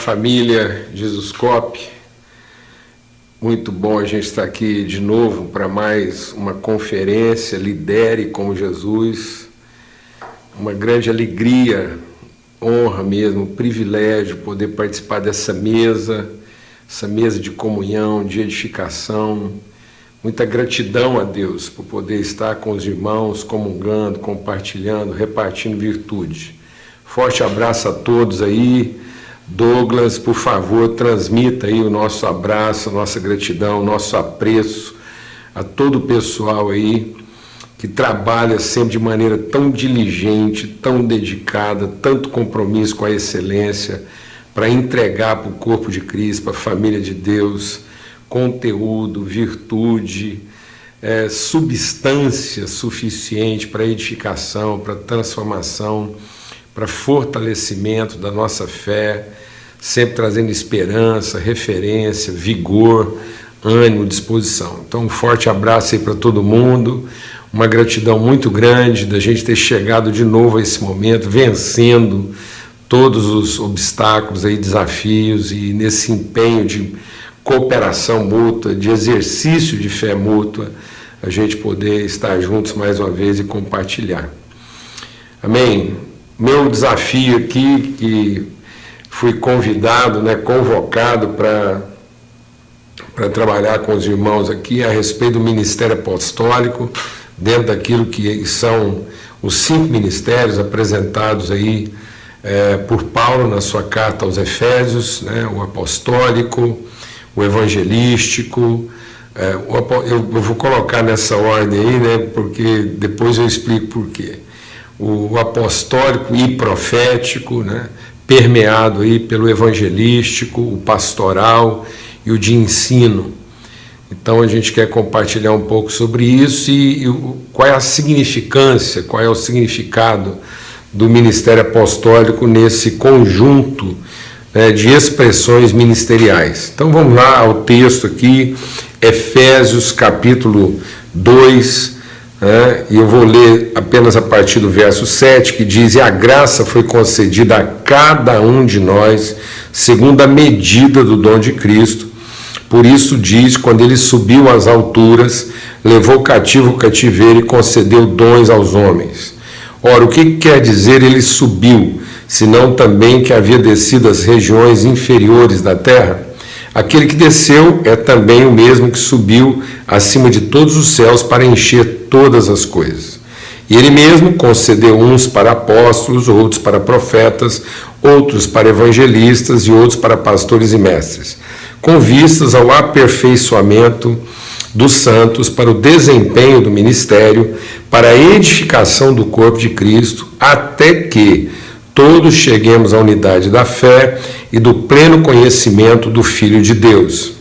família Jesuscope. Muito bom a gente estar aqui de novo para mais uma conferência Lidere como Jesus. Uma grande alegria, honra mesmo, privilégio poder participar dessa mesa, essa mesa de comunhão, de edificação. Muita gratidão a Deus por poder estar com os irmãos, comungando, compartilhando, repartindo virtude. Forte abraço a todos aí. Douglas, por favor, transmita aí o nosso abraço, a nossa gratidão, o nosso apreço a todo o pessoal aí que trabalha sempre de maneira tão diligente, tão dedicada, tanto compromisso com a excelência para entregar para o corpo de Cristo, para a família de Deus, conteúdo, virtude, substância suficiente para edificação, para transformação, para fortalecimento da nossa fé, sempre trazendo esperança, referência, vigor, ânimo, disposição. Então, um forte abraço aí para todo mundo, uma gratidão muito grande da gente ter chegado de novo a esse momento, vencendo todos os obstáculos aí, desafios, e nesse empenho de cooperação mútua, de exercício de fé mútua, a gente poder estar juntos mais uma vez e compartilhar. Amém? Meu desafio aqui, que fui convidado, convocado para trabalhar com os irmãos aqui a respeito do ministério apostólico, dentro daquilo que são os 5 ministérios apresentados aí por Paulo na sua carta aos Efésios, o apostólico, o evangelístico. Eu vou colocar nessa ordem aí, porque depois eu explico por quê. O apostólico e profético, permeado aí pelo evangelístico, o pastoral e o de ensino. Então a gente quer compartilhar um pouco sobre isso e qual é a significância, qual é o significado do ministério apostólico nesse conjunto de expressões ministeriais. Então vamos lá ao texto aqui, Efésios capítulo 2, e eu vou ler apenas a partir do verso 7, que diz: "E a graça foi concedida a cada um de nós, segundo a medida do dom de Cristo. Por isso diz, quando ele subiu às alturas, levou cativo o cativeiro e concedeu dons aos homens. Ora, o que quer dizer ele subiu, senão também que havia descido às regiões inferiores da terra? Aquele que desceu é também o mesmo que subiu acima de todos os céus para encher todas as coisas. E ele mesmo concedeu uns para apóstolos, outros para profetas, outros para evangelistas e outros para pastores e mestres, com vistas ao aperfeiçoamento dos santos, para o desempenho do ministério, para a edificação do corpo de Cristo, até que todos cheguemos à unidade da fé e do pleno conhecimento do Filho de Deus,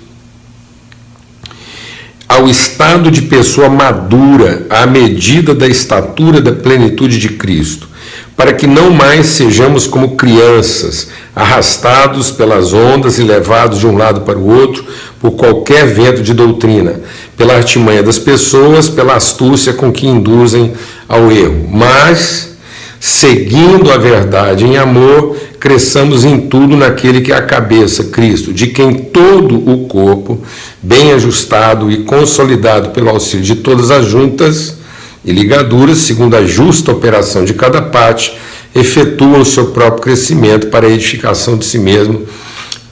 ao estado de pessoa madura, à medida da estatura da plenitude de Cristo, para que não mais sejamos como crianças, arrastados pelas ondas e levados de um lado para o outro por qualquer vento de doutrina, pela artimanha das pessoas, pela astúcia com que induzem ao erro, mas, seguindo a verdade em amor, cresçamos em tudo naquele que é a cabeça, Cristo, de quem todo o corpo, bem ajustado e consolidado pelo auxílio de todas as juntas e ligaduras, segundo a justa operação de cada parte, efetua o seu próprio crescimento para a edificação de si mesmo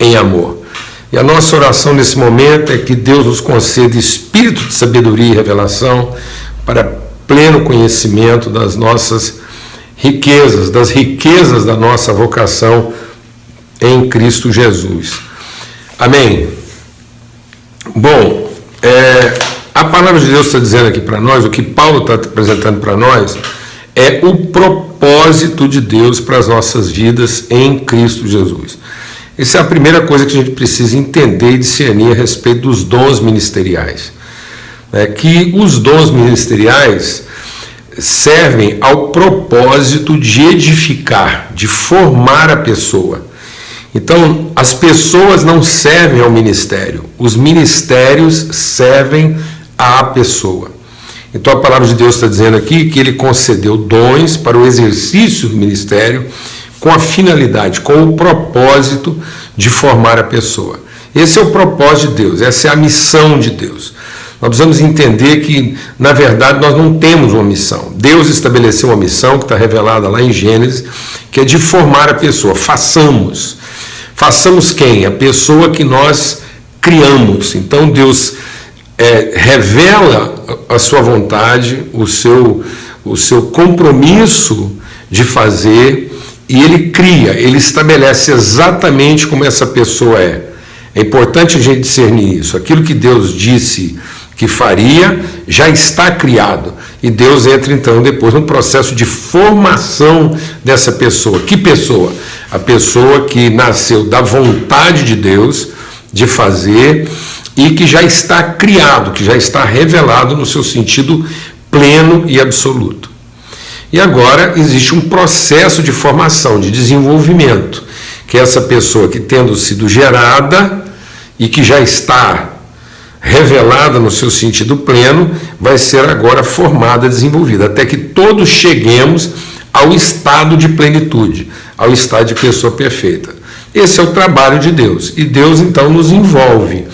em amor." E a nossa oração nesse momento é que Deus nos conceda espírito de sabedoria e revelação para pleno conhecimento das nossas riquezas, das riquezas da nossa vocação em Cristo Jesus. Amém? Bom, a palavra de Deus está dizendo aqui para nós, o que Paulo está apresentando para nós, é o propósito de Deus para as nossas vidas em Cristo Jesus. Essa é a primeira coisa que a gente precisa entender e discernir a respeito dos dons ministeriais. Que os dons ministeriais servem ao propósito de edificar, de formar a pessoa. Então, as pessoas não servem ao ministério, os ministérios servem à pessoa. Então, a palavra de Deus está dizendo aqui que ele concedeu dons para o exercício do ministério com a finalidade, com o propósito de formar a pessoa. Esse é o propósito de Deus, essa é a missão de Deus. Nós precisamos entender que, na verdade, nós não temos uma missão. Deus estabeleceu uma missão que está revelada lá em Gênesis, que é de formar a pessoa. Façamos. Façamos quem? A pessoa que nós criamos. Então Deus revela a sua vontade, o seu compromisso de fazer, e Ele cria, Ele estabelece exatamente como essa pessoa é. É importante a gente discernir isso. Aquilo que Deus disse que faria já está criado. E Deus entra então depois no processo de formação dessa pessoa. Que pessoa? A pessoa que nasceu da vontade de Deus de fazer e que já está criado, que já está revelado no seu sentido pleno e absoluto. E agora existe um processo de formação, de desenvolvimento, que é essa pessoa que, tendo sido gerada e que já está revelada no seu sentido pleno, vai ser agora formada, desenvolvida, até que todos cheguemos ao estado de plenitude, ao estado de pessoa perfeita. Esse é o trabalho de Deus, e Deus então nos envolve.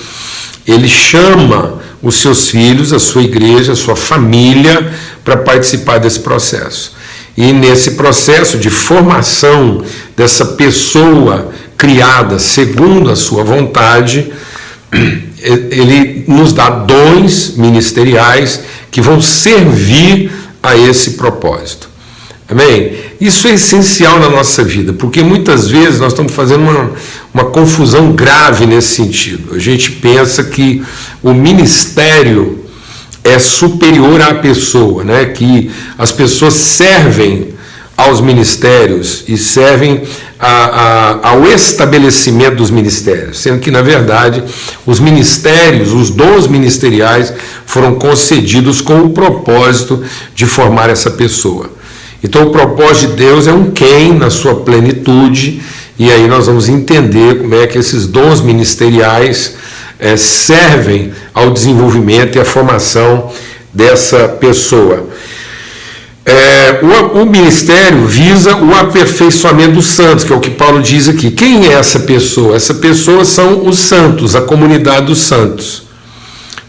Ele chama os seus filhos, a sua igreja, a sua família, para participar desse processo. E nesse processo de formação dessa pessoa criada segundo a sua vontade, Ele nos dá dons ministeriais que vão servir a esse propósito. Amém? Isso é essencial na nossa vida, porque muitas vezes nós estamos fazendo uma confusão grave nesse sentido. A gente pensa que o ministério é superior à pessoa, né? Que as pessoas servem aos ministérios e servem ao estabelecimento dos ministérios, sendo que, na verdade, os ministérios, os dons ministeriais foram concedidos com o propósito de formar essa pessoa. Então, o propósito de Deus é um quem na sua plenitude, e aí nós vamos entender como é que esses dons ministeriais servem ao desenvolvimento e à formação dessa pessoa. O ministério visa o aperfeiçoamento dos santos, que é o que Paulo diz aqui. Quem é essa pessoa? Essa pessoa são os santos, a comunidade dos santos.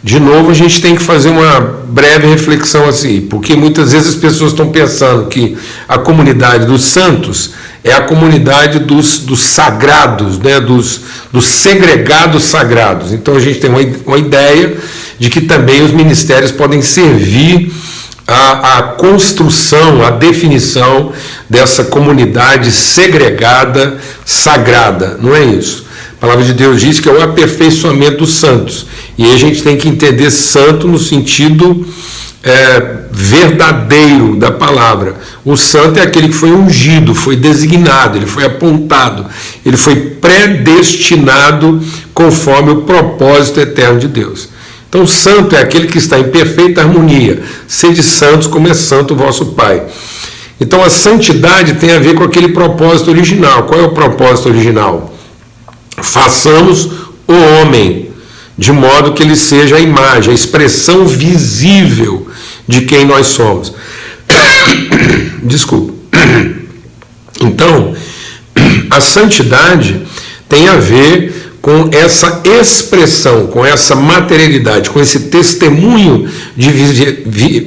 De novo, a gente tem que fazer uma breve reflexão assim, porque muitas vezes as pessoas estão pensando que a comunidade dos santos é a comunidade dos sagrados, né? dos segregados sagrados. Então a gente tem uma ideia de que também os ministérios podem servir a construção, a definição dessa comunidade segregada, sagrada. Não é isso. A palavra de Deus diz que é o aperfeiçoamento dos santos. E aí a gente tem que entender santo no sentido verdadeiro da palavra. O santo é aquele que foi ungido, foi designado, ele foi apontado, ele foi predestinado conforme o propósito eterno de Deus. Então, santo é aquele que está em perfeita harmonia. Sede santos como é santo o vosso Pai. Então, a santidade tem a ver com aquele propósito original. Qual é o propósito original? Façamos o homem, de modo que ele seja a imagem, a expressão visível de quem nós somos. Desculpa. Então, a santidade tem a ver com essa expressão, com essa materialidade, com esse testemunho de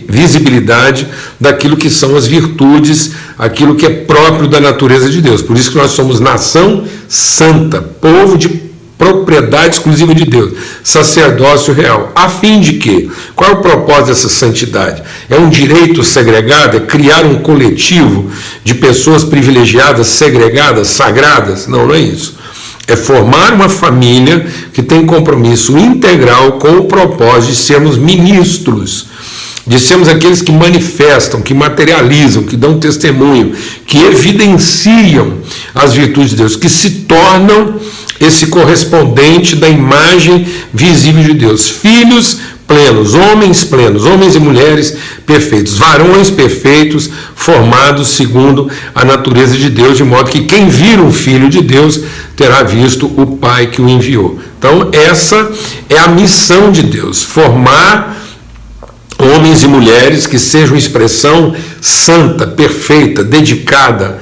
visibilidade daquilo que são as virtudes, aquilo que é próprio da natureza de Deus. Por isso que nós somos nação santa, povo de propriedade exclusiva de Deus, sacerdócio real, a fim de que? Qual é o propósito dessa santidade? É um direito segregado? É criar um coletivo de pessoas privilegiadas, segregadas, sagradas? Não, não é isso. É formar uma família que tem compromisso integral com o propósito de sermos ministros, de sermos aqueles que manifestam, que materializam, que dão testemunho, que evidenciam as virtudes de Deus, que se tornam esse correspondente da imagem visível de Deus. Filhos plenos, homens e mulheres perfeitos, varões perfeitos, formados segundo a natureza de Deus, de modo que quem vir um filho de Deus terá visto o Pai que o enviou. Então, essa é a missão de Deus, formar homens e mulheres que sejam expressão santa, perfeita, dedicada,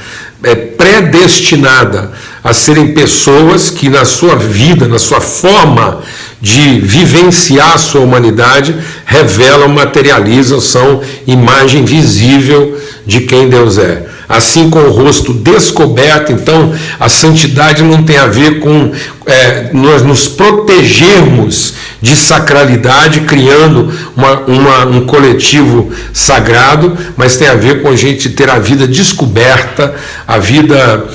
predestinada a serem pessoas que na sua vida, na sua forma de vivenciar a sua humanidade, revelam, materializam, são imagem visível de quem Deus é. Assim, com o rosto descoberto, então, a santidade não tem a ver com nós nos protegermos de sacralidade, criando um coletivo sagrado, mas tem a ver com a gente ter a vida descoberta, a vida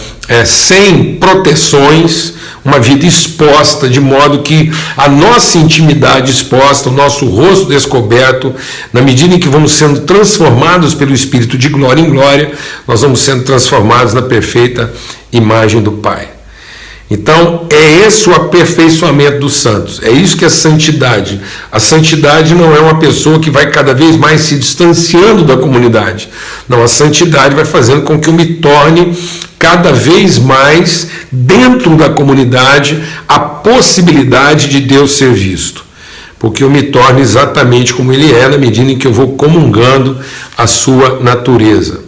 sem proteções, uma vida exposta, de modo que a nossa intimidade exposta, o nosso rosto descoberto, na medida em que vamos sendo transformados pelo Espírito de glória em glória, nós vamos sendo transformados na perfeita imagem do Pai. Então, é esse o aperfeiçoamento dos santos, é isso que é santidade. A santidade não é uma pessoa que vai cada vez mais se distanciando da comunidade. Não, a santidade vai fazendo com que eu me torne cada vez mais dentro da comunidade a possibilidade de Deus ser visto. Porque eu me torno exatamente como Ele é, na medida em que eu vou comungando a sua natureza.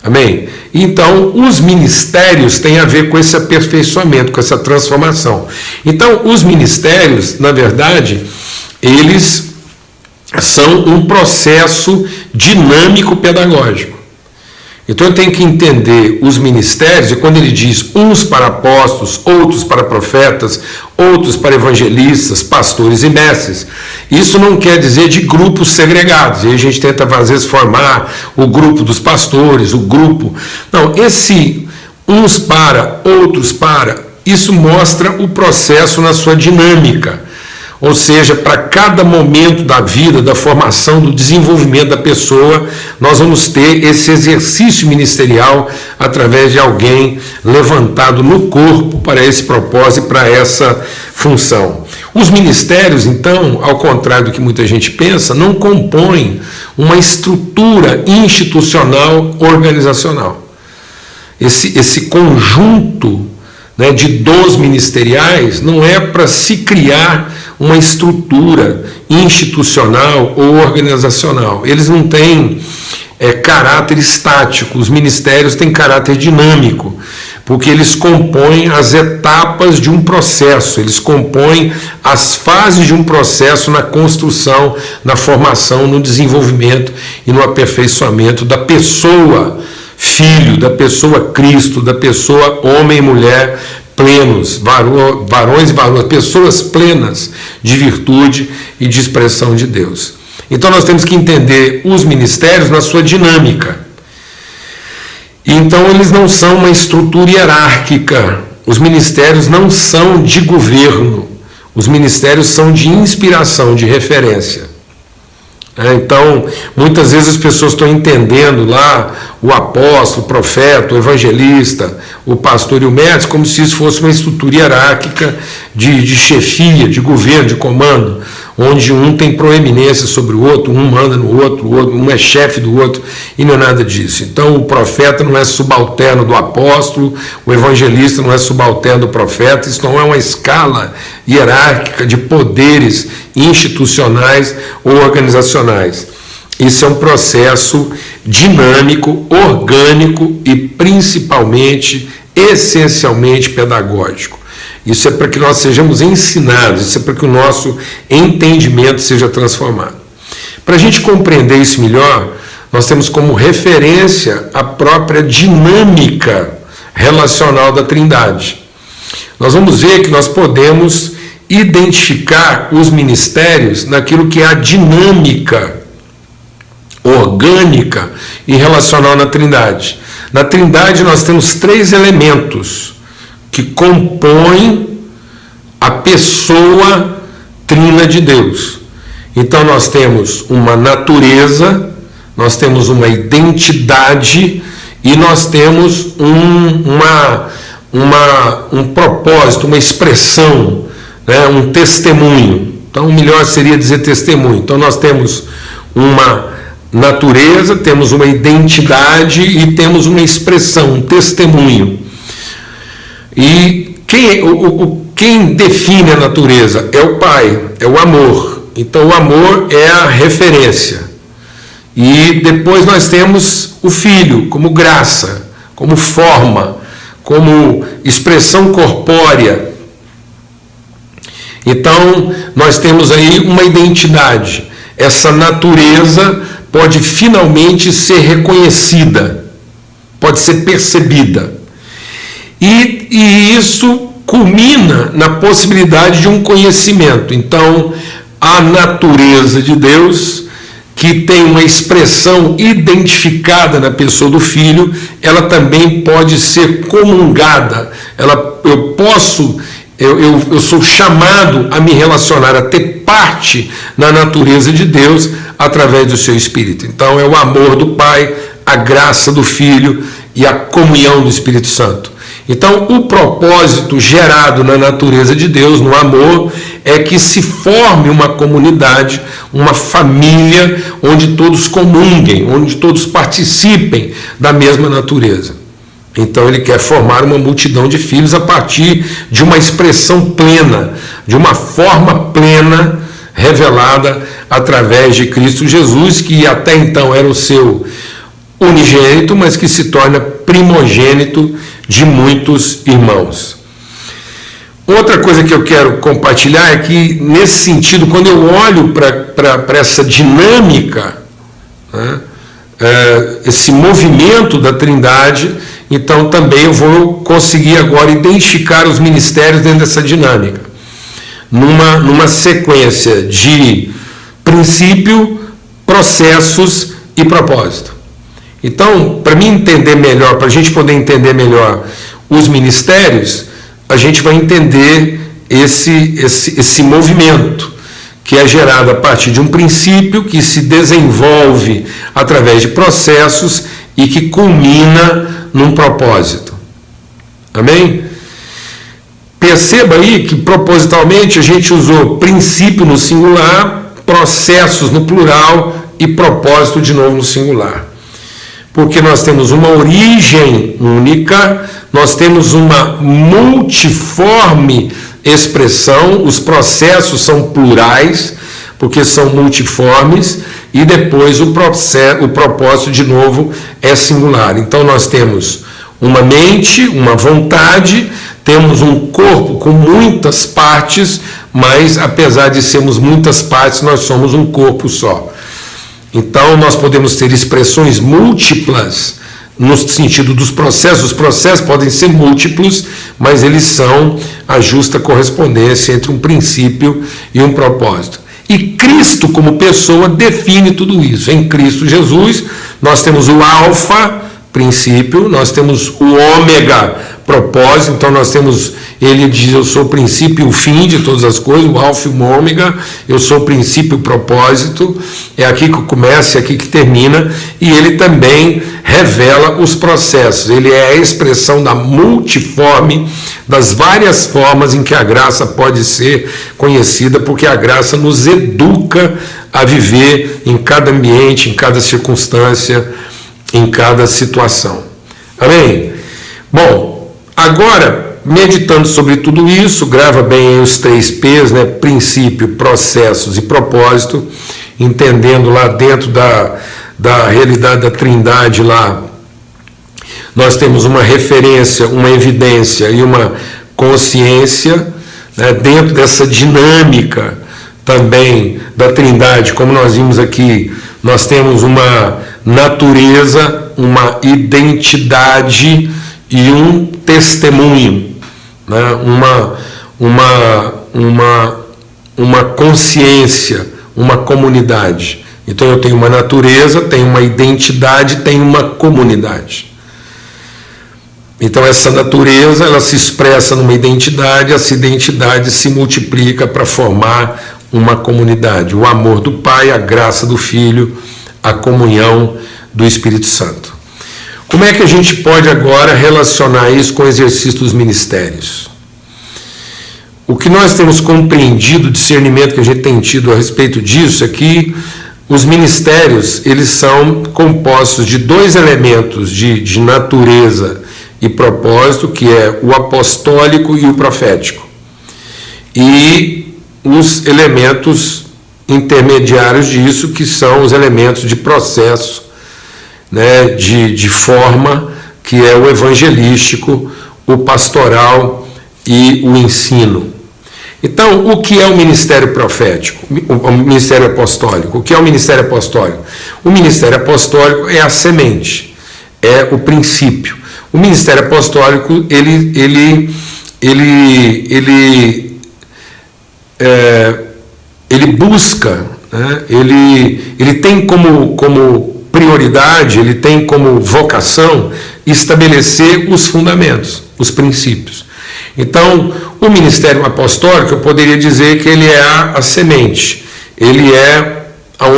Amém? Então, os ministérios têm a ver com esse aperfeiçoamento, com essa transformação. Então, os ministérios, na verdade, eles são um processo dinâmico pedagógico. Então eu tenho que entender os ministérios, e quando ele diz uns para apóstolos, outros para profetas, outros para evangelistas, pastores e mestres, isso não quer dizer de grupos segregados, e a gente tenta às vezes formar o grupo dos pastores, o grupo... Não, esse uns para, outros para, isso mostra o processo na sua dinâmica. Ou seja, para cada momento da vida, da formação, do desenvolvimento da pessoa, nós vamos ter esse exercício ministerial através de alguém levantado no corpo para esse propósito e para essa função. Os ministérios, então, ao contrário do que muita gente pensa, não compõem uma estrutura institucional organizacional. Esse conjunto, né, de dons ministeriais não é para se criar uma estrutura institucional ou organizacional. Eles não têm caráter estático, os ministérios têm caráter dinâmico, porque eles compõem as etapas de um processo, eles compõem as fases de um processo na construção, na formação, no desenvolvimento e no aperfeiçoamento da pessoa Filho, da pessoa Cristo, da pessoa homem e mulher plenos, varões e varoas, pessoas plenas de virtude e de expressão de Deus. Então nós temos que entender os ministérios na sua dinâmica. Então eles não são uma estrutura hierárquica, os ministérios não são de governo, os ministérios são de inspiração, de referência. Então, muitas vezes as pessoas estão entendendo lá o apóstolo, o profeta, o evangelista, o pastor e o mestre como se isso fosse uma estrutura hierárquica de chefia, de governo, de comando, onde um tem proeminência sobre o outro, um manda no outro, um é chefe do outro, e não é nada disso. Então o profeta não é subalterno do apóstolo, o evangelista não é subalterno do profeta, isso não é uma escala hierárquica de poderes institucionais ou organizacionais. Isso é um processo dinâmico, orgânico e principalmente, essencialmente pedagógico. Isso é para que nós sejamos ensinados, isso é para que o nosso entendimento seja transformado. Para a gente compreender isso melhor, nós temos como referência a própria dinâmica relacional da Trindade. Nós vamos ver que nós podemos identificar os ministérios naquilo que é a dinâmica orgânica e relacional na Trindade. Na Trindade nós temos 3 elementos que compõem a pessoa trina de Deus. Então nós temos uma natureza, nós temos uma identidade e nós temos um propósito, uma expressão, né, um testemunho. Então melhor seria dizer testemunho. Então nós temos uma natureza, temos uma identidade e temos uma expressão, um testemunho. E quem define a natureza é o Pai, é o amor. Então o amor é a referência. E depois nós temos o Filho como graça, como forma, como expressão corpórea. Então, nós temos aí uma identidade. Essa natureza pode finalmente ser reconhecida, pode ser percebida. E isso culmina na possibilidade de um conhecimento. Então, a natureza de Deus, que tem uma expressão identificada na pessoa do Filho, ela também pode ser comungada. Eu sou chamado a me relacionar, a ter parte na natureza de Deus através do seu Espírito. Então é o amor do Pai, a graça do Filho e a comunhão do Espírito Santo. Então o propósito gerado na natureza de Deus, no amor, é que se forme uma comunidade, uma família, onde todos comunguem, onde todos participem da mesma natureza. Então ele quer formar uma multidão de filhos a partir de uma expressão plena, de uma forma plena revelada através de Cristo Jesus, que até então era o seu unigênito, mas que se torna primogênito de muitos irmãos. Outra coisa que eu quero compartilhar é que, nesse sentido, quando eu olho para essa dinâmica, né, esse movimento da Trindade, então também eu vou conseguir agora identificar os ministérios dentro dessa dinâmica, numa sequência de princípio, processos e propósito. Então, para mim entender melhor, para a gente poder entender melhor os ministérios, a gente vai entender esse movimento que é gerado a partir de um princípio que se desenvolve através de processos e que culmina num propósito. Amém? Perceba aí que propositalmente a gente usou princípio no singular, processos no plural e propósito de novo no singular. Porque nós temos uma origem única, nós temos uma multiforme expressão, os processos são plurais, porque são multiformes, e depois o propósito, de novo, é singular. Então nós temos uma mente, uma vontade, temos um corpo com muitas partes, mas apesar de sermos muitas partes, nós somos um corpo só. Então nós podemos ter expressões múltiplas no sentido dos processos. Os processos podem ser múltiplos, mas eles são a justa correspondência entre um princípio e um propósito. E Cristo, como pessoa, define tudo isso. Em Cristo Jesus, nós temos o alfa, princípio, nós temos o ômega, propósito. Então nós temos, ele diz, eu sou o princípio e o fim de todas as coisas, o alfa e o ômega, eu sou o princípio e o propósito, é aqui que começa, é aqui que termina, e ele também revela os processos. Ele é a expressão da multiforme, das várias formas em que a graça pode ser conhecida, porque a graça nos educa a viver em cada ambiente, em cada circunstância, em cada situação. Amém? Bom, agora, meditando sobre tudo isso, grava bem aí os 3 P's, né? Princípio, processos e propósito, entendendo lá dentro da realidade da Trindade lá, nós temos uma referência, uma evidência e uma consciência, né? Dentro dessa dinâmica também da Trindade, como nós vimos aqui, nós temos uma natureza, uma identidade e um testemunho, né? uma consciência, uma comunidade. Então eu tenho uma natureza, tenho uma identidade, tenho uma comunidade. Então essa natureza, ela se expressa numa identidade, essa identidade se multiplica para formar uma comunidade. O amor do Pai, a graça do Filho, a comunhão do Espírito Santo. Como é que a gente pode agora relacionar isso com o exercício dos ministérios? O que nós temos compreendido, o discernimento que a gente tem tido a respeito disso é que os ministérios, eles são compostos de 2 elementos de natureza e propósito, que é o apostólico e o profético. E os elementos intermediários disso, que são os elementos de processo, né, de forma, que é o evangelístico, o pastoral e o ensino. Então, o que é o ministério profético? O ministério apostólico? O que é o ministério apostólico? O ministério apostólico é a semente, é o princípio. O ministério apostólico, ele busca, né? ele tem como prioridade, ele tem como vocação estabelecer os fundamentos, os princípios. Então, o ministério apostólico, eu poderia dizer que ele é a semente, ele é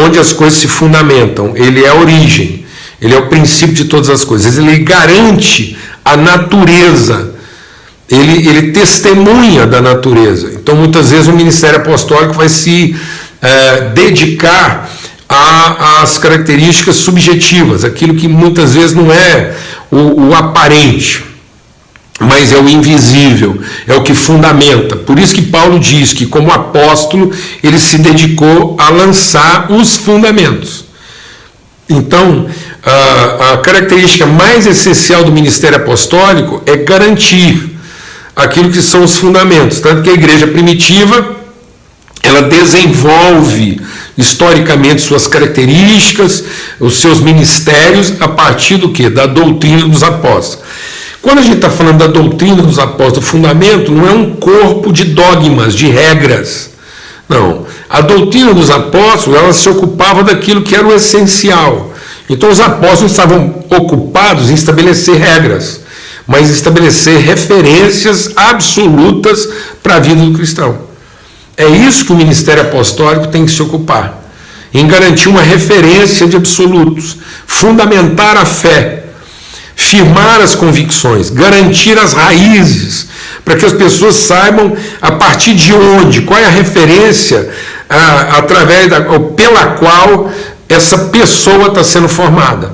onde as coisas se fundamentam, ele é a origem, ele é o princípio de todas as coisas, ele garante a natureza, ele testemunha da natureza. Então, muitas vezes o ministério apostólico vai se dedicar às características subjetivas, aquilo que muitas vezes não é o aparente, mas é o invisível, é o que fundamenta. Por isso que Paulo diz que, como apóstolo, ele se dedicou a lançar os fundamentos. Então, a característica mais essencial do ministério apostólico é garantir aquilo que são os fundamentos. Tanto que a igreja primitiva, ela desenvolve historicamente suas características, os seus ministérios, a partir do quê? Da doutrina dos apóstolos. Quando a gente está falando da doutrina dos apóstolos, o fundamento não é um corpo de dogmas, de regras. Não. A doutrina dos apóstolos, ela se ocupava daquilo que era o essencial. Então os apóstolos estavam ocupados em estabelecer regras, mas estabelecer referências absolutas para a vida do cristão. É isso que o ministério apostólico tem que se ocupar, em garantir uma referência de absolutos, fundamentar a fé, firmar as convicções, garantir as raízes, para que as pessoas saibam a partir de onde, qual é a referência pela qual essa pessoa está sendo formada.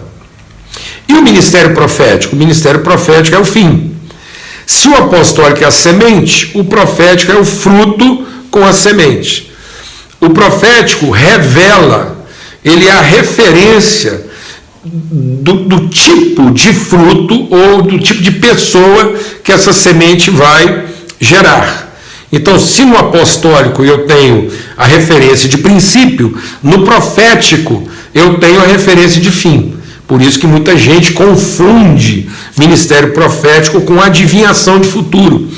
E o ministério profético? O ministério profético é o fim. Se o apostólico é a semente, o profético é o fruto com a semente. O profético revela, ele é a referência do tipo de fruto ou do tipo de pessoa que essa semente vai gerar. Então, se no apostólico eu tenho a referência de princípio, no profético eu tenho a referência de fim. Por isso que muita gente confunde ministério profético com adivinhação de futuro.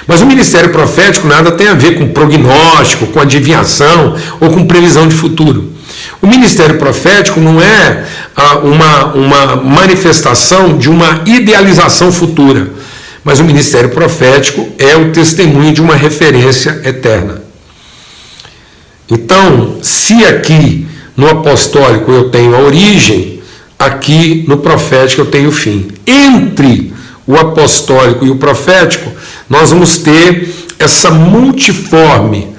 Mas o ministério profético nada tem a ver com prognóstico, com adivinhação ou com previsão de futuro. O ministério profético não é uma manifestação de uma idealização futura, mas o ministério profético é o testemunho de uma referência eterna. Então, se aqui no apostólico eu tenho a origem, aqui no profético eu tenho o fim. Entre o apostólico e o profético, nós vamos ter essa multiforme,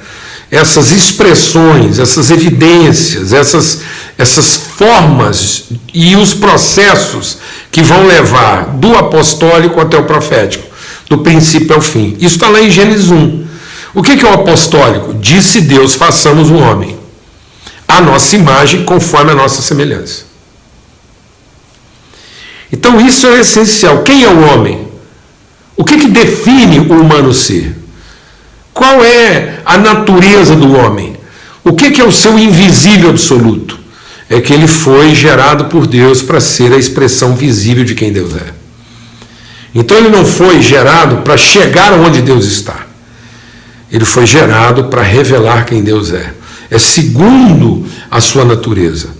essas expressões, essas evidências, essas formas e os processos que vão levar do apostólico até o profético, do princípio ao fim. Isso está lá em Gênesis 1. O que é o apostólico? Disse Deus, façamos o homem à nossa imagem, conforme a nossa semelhança. Então isso é essencial. Quem é o homem? O que define o humano ser? Qual é a natureza do homem? O que é o seu invisível absoluto? É que ele foi gerado por Deus para ser a expressão visível de quem Deus é. Então ele não foi gerado para chegar onde Deus está. Ele foi gerado para revelar quem Deus é. É segundo a sua natureza.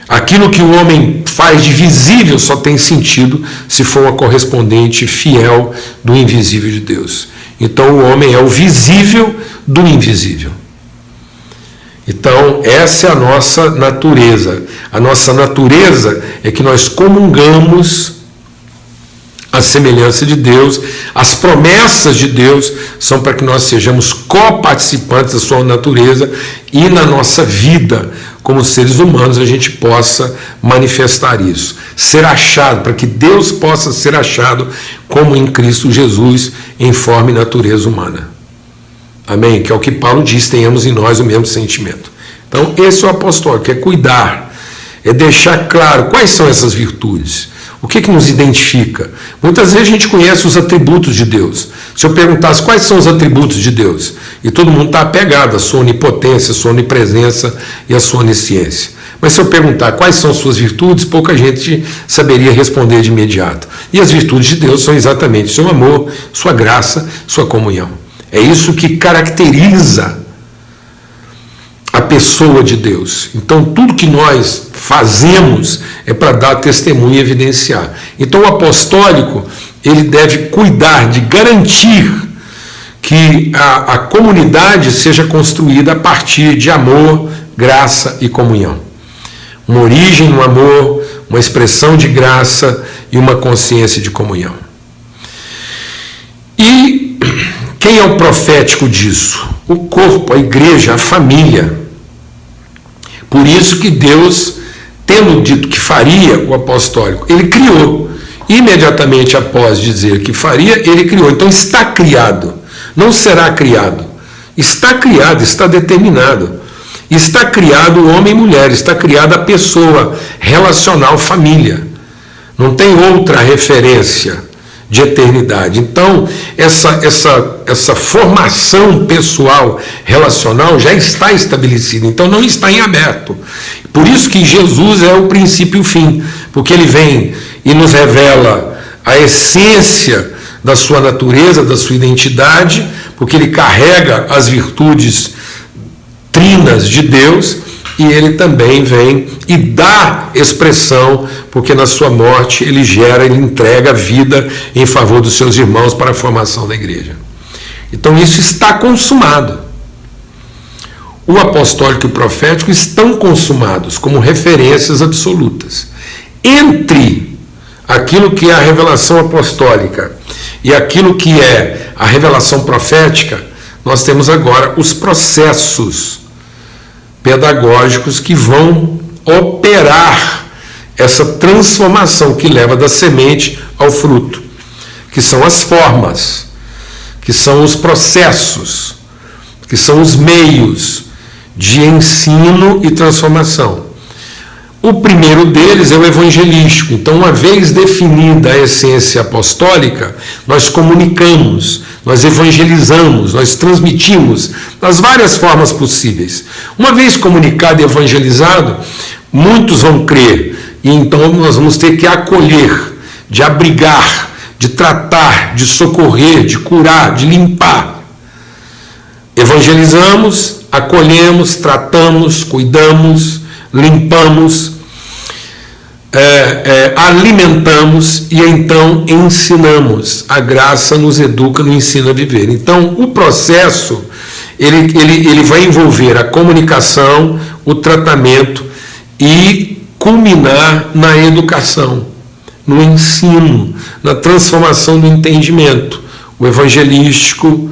Aquilo que o homem faz de visível só tem sentido se for uma correspondente fiel do invisível de Deus. Então o homem é o visível do invisível. Então essa é a nossa natureza. A nossa natureza é que nós comungamos a semelhança de Deus. As promessas de Deus são para que nós sejamos coparticipantes da sua natureza e na nossa vida como seres humanos a gente possa manifestar isso, ser achado, para que Deus possa ser achado como em Cristo Jesus, em forma e natureza humana. Amém? Que é o que Paulo diz, tenhamos em nós o mesmo sentimento. Então esse é o apostólico, é cuidar, é deixar claro quais são essas virtudes. O que nos identifica? Muitas vezes a gente conhece os atributos de Deus. Se eu perguntasse quais são os atributos de Deus, e todo mundo está apegado à sua onipotência, à sua onipresença e à sua onisciência. Mas se eu perguntar quais são suas virtudes, pouca gente saberia responder de imediato. E as virtudes de Deus são exatamente seu amor, sua graça, sua comunhão. É isso que caracteriza a pessoa de Deus. Então tudo que nós fazemos é para dar testemunho e evidenciar. Então o apostólico, ele deve cuidar de garantir que a comunidade seja construída a partir de amor, graça e comunhão. Uma origem no amor, uma expressão de graça e uma consciência de comunhão. E quem é o profético disso? O corpo, a igreja, a família. Por isso que Deus, tendo dito que faria o apostólico, ele criou. Imediatamente após dizer que faria, ele criou. Então está criado, não será criado. Está criado, está determinado. Está criado o homem e mulher, está criada a pessoa relacional, família. Não tem outra referência de eternidade. Então, essa formação pessoal, relacional, já está estabelecida. Então, não está em aberto. Por isso que Jesus é o princípio e o fim. Porque ele vem e nos revela a essência da sua natureza, da sua identidade, porque ele carrega as virtudes trinas de Deus, e ele também vem e dá expressão, porque na sua morte ele entrega a vida em favor dos seus irmãos para a formação da igreja. Então isso está consumado. O apostólico e o profético estão consumados como referências absolutas. Entre aquilo que é a revelação apostólica e aquilo que é a revelação profética, nós temos agora os processos pedagógicos que vão operar essa transformação que leva da semente ao fruto, que são as formas, que são os processos, que são os meios de ensino e transformação. O primeiro deles é o evangelístico. Então, uma vez definida a essência apostólica, nós comunicamos, nós evangelizamos, nós transmitimos das várias formas possíveis. Uma vez comunicado e evangelizado, muitos vão crer, e então nós vamos ter que acolher, de abrigar, de tratar, de socorrer, de curar, de limpar. Evangelizamos, acolhemos, tratamos, cuidamos, limpamos, alimentamos e então ensinamos. A graça nos educa, nos ensina a viver. Então o processo ele vai envolver a comunicação, o tratamento e culminar na educação, no ensino, na transformação do entendimento. O evangelístico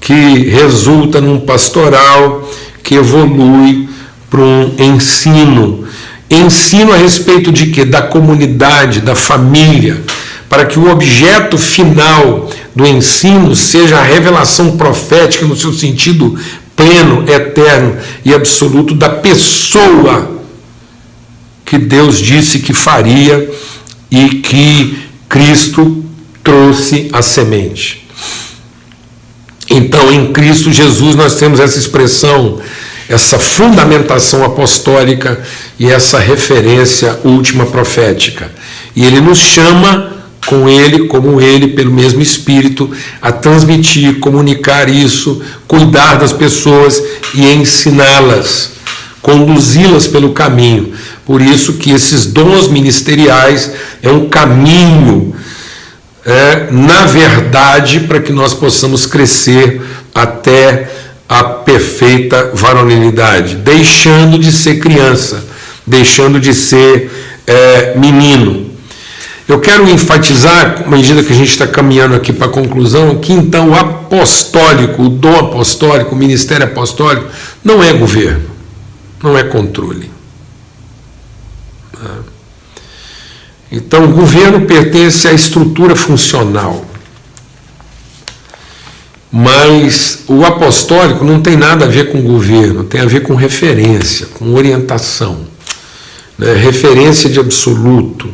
que resulta num pastoral que evolui para um ensino. Ensino a respeito de quê? Da comunidade, da família, para que o objeto final do ensino seja a revelação profética no seu sentido pleno, eterno e absoluto da pessoa que Deus disse que faria e que Cristo trouxe a semente. Então, em Cristo Jesus nós temos essa expressão, essa fundamentação apostólica e essa referência última profética. E ele nos chama com ele, como ele, pelo mesmo Espírito, a transmitir, comunicar isso, cuidar das pessoas e ensiná-las, conduzi-las pelo caminho. Por isso que esses dons ministeriais é um caminho, na verdade, para que nós possamos crescer até a perfeita varonilidade, deixando de ser criança, deixando de ser menino. Eu quero enfatizar, à medida que a gente está caminhando aqui para a conclusão, que então o apostólico, o dom apostólico, o ministério apostólico, não é governo, não é controle. Então, o governo pertence à estrutura funcional. Mas o apostólico não tem nada a ver com governo, tem a ver com referência, com orientação, né? Referência de absoluto,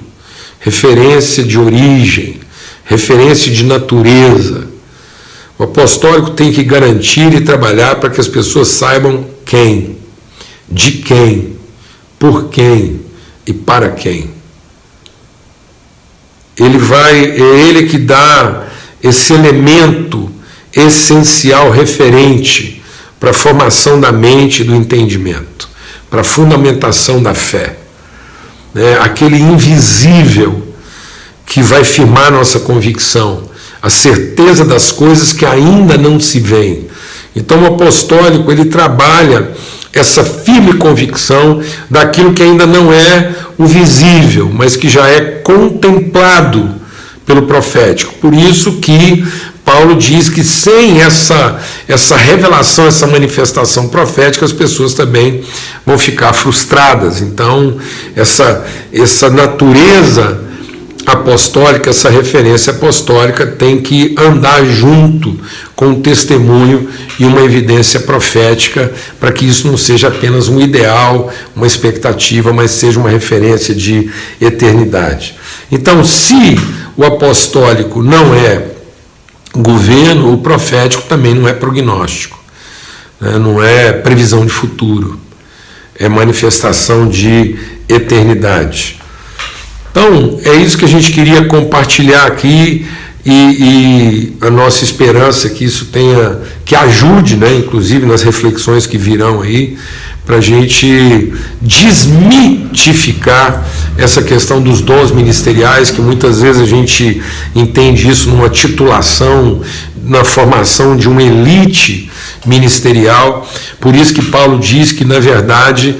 referência de origem, referência de natureza. O apostólico tem que garantir e trabalhar para que as pessoas saibam quem, de quem, por quem e para quem. É ele que dá esse elemento essencial referente para a formação da mente e do entendimento, para a fundamentação da fé. Aquele invisível que vai firmar nossa convicção, a certeza das coisas que ainda não se veem. Então o apostólico, ele trabalha essa firme convicção daquilo que ainda não é o visível, mas que já é contemplado pelo profético. Por isso que Paulo diz que sem essa revelação, essa manifestação profética, as pessoas também vão ficar frustradas. Então, essa natureza apostólica, essa referência apostólica tem que andar junto com o testemunho e uma evidência profética, para que isso não seja apenas um ideal, uma expectativa, mas seja uma referência de eternidade. Então, se o apostólico não é governo, o profético também não é prognóstico, não é previsão de futuro, é manifestação de eternidade. Então, é isso que a gente queria compartilhar aqui, e a nossa esperança é que isso que ajude, inclusive nas reflexões que virão aí, para a gente desmitificar essa questão dos dons ministeriais, que muitas vezes a gente entende isso numa titulação, na formação de uma elite ministerial. Por isso que Paulo diz que, na verdade,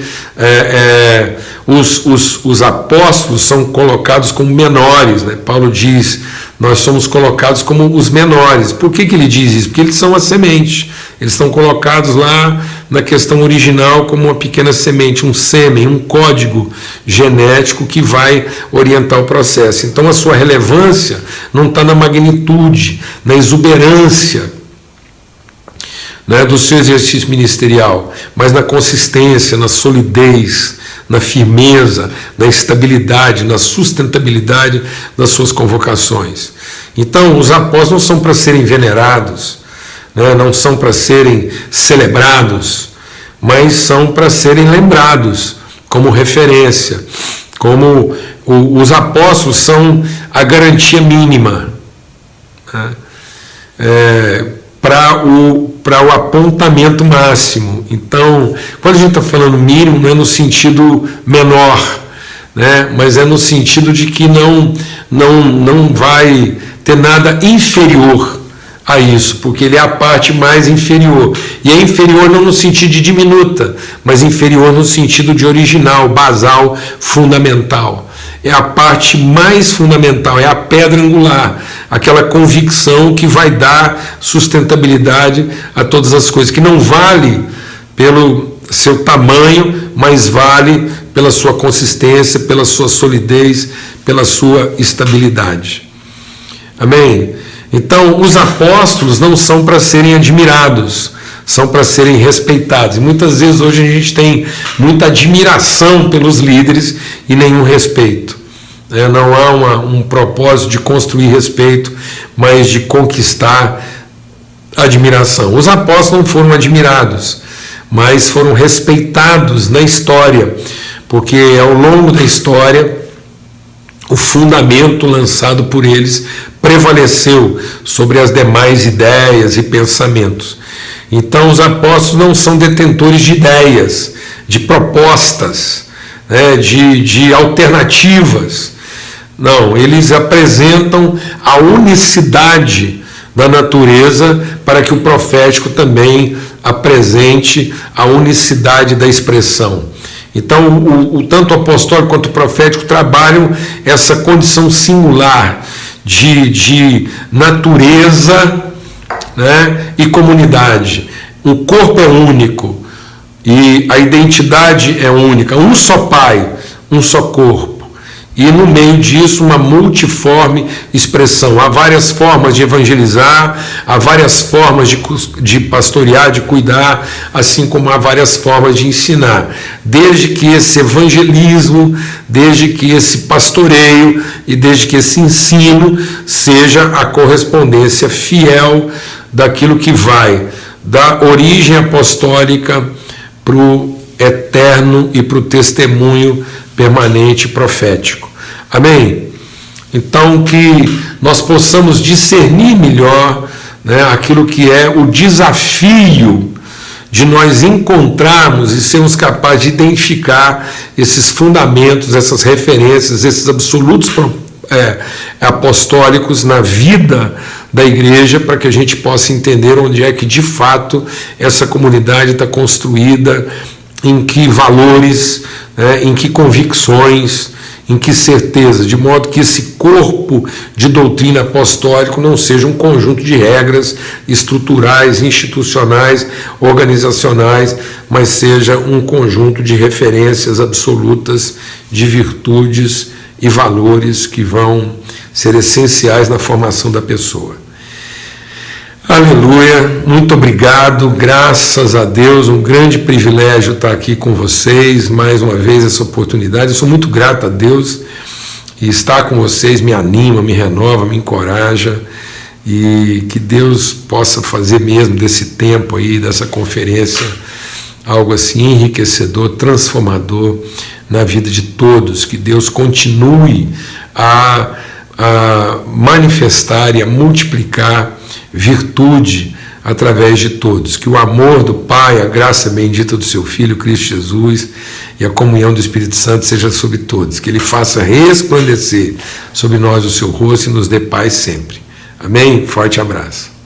os apóstolos são colocados como menores. Paulo diz, nós somos colocados como os menores. Por que ele diz isso? Porque eles são a semente. Eles estão colocados lá na questão original como uma pequena semente, um sêmen, um código genético que vai orientar o processo. Então a sua relevância não está na magnitude, na exuberância do seu exercício ministerial, mas na consistência, na solidez, na firmeza, na estabilidade, na sustentabilidade das suas convocações. Então, os apóstolos não são para serem venerados, não são para serem celebrados, mas são para serem lembrados como referência, como os apóstolos são a garantia mínima, para o apontamento máximo. Então, quando a gente está falando mínimo, não é no sentido menor, mas é no sentido de que não vai ter nada inferior a isso, porque ele é a parte mais inferior. E é inferior não no sentido de diminuta, mas inferior no sentido de original, basal, fundamental. É a parte mais fundamental, é a pedra angular, aquela convicção que vai dar sustentabilidade a todas as coisas, que não vale pelo seu tamanho, mas vale pela sua consistência, pela sua solidez, pela sua estabilidade. Amém? Então, os apóstolos não são para serem admirados, são para serem respeitados. E muitas vezes hoje a gente tem muita admiração pelos líderes e nenhum respeito. Não há um propósito de construir respeito, mas de conquistar admiração. Os apóstolos não foram admirados, mas foram respeitados na história, porque ao longo da história o fundamento lançado por eles prevaleceu sobre as demais ideias e pensamentos. Então os apóstolos não são detentores de ideias, de propostas, de alternativas. Não, eles apresentam a unicidade da natureza para que o profético também apresente a unicidade da expressão. Então, tanto o apostólico quanto o profético trabalham essa condição singular de natureza, e comunidade. O corpo é único e a identidade é única. Um só Pai, um só corpo. e no meio disso uma multiforme expressão. Há várias formas de evangelizar, há várias formas de pastorear, de cuidar, assim como há várias formas de ensinar. Desde que esse evangelismo, desde que esse pastoreio e desde que esse ensino seja a correspondência fiel daquilo que vai da origem apostólica para o eterno e para o testemunho permanente profético. Amém? Então, que nós possamos discernir melhor, né, aquilo que é o desafio de nós encontrarmos e sermos capazes de identificar esses fundamentos, essas referências, esses absolutos apostólicos na vida da igreja, para que a gente possa entender onde é que de fato essa comunidade está construída, em que valores, né, em que convicções, em que certeza, de modo que esse corpo de doutrina apostólico não seja um conjunto de regras estruturais, institucionais, organizacionais, mas seja um conjunto de referências absolutas, de virtudes e valores que vão ser essenciais na formação da pessoa. Aleluia, muito obrigado, graças a Deus, um grande privilégio estar aqui com vocês, mais uma vez essa oportunidade. Eu sou muito grato a Deus, e estar com vocês me anima, me renova, me encoraja, e que Deus possa fazer mesmo desse tempo aí, dessa conferência, algo assim enriquecedor, transformador na vida de todos, que Deus continue a manifestar e a multiplicar virtude através de todos, que o amor do Pai, a graça bendita do seu Filho, Cristo Jesus, e a comunhão do Espírito Santo seja sobre todos, que Ele faça resplandecer sobre nós o seu rosto e nos dê paz sempre. Amém? Forte abraço.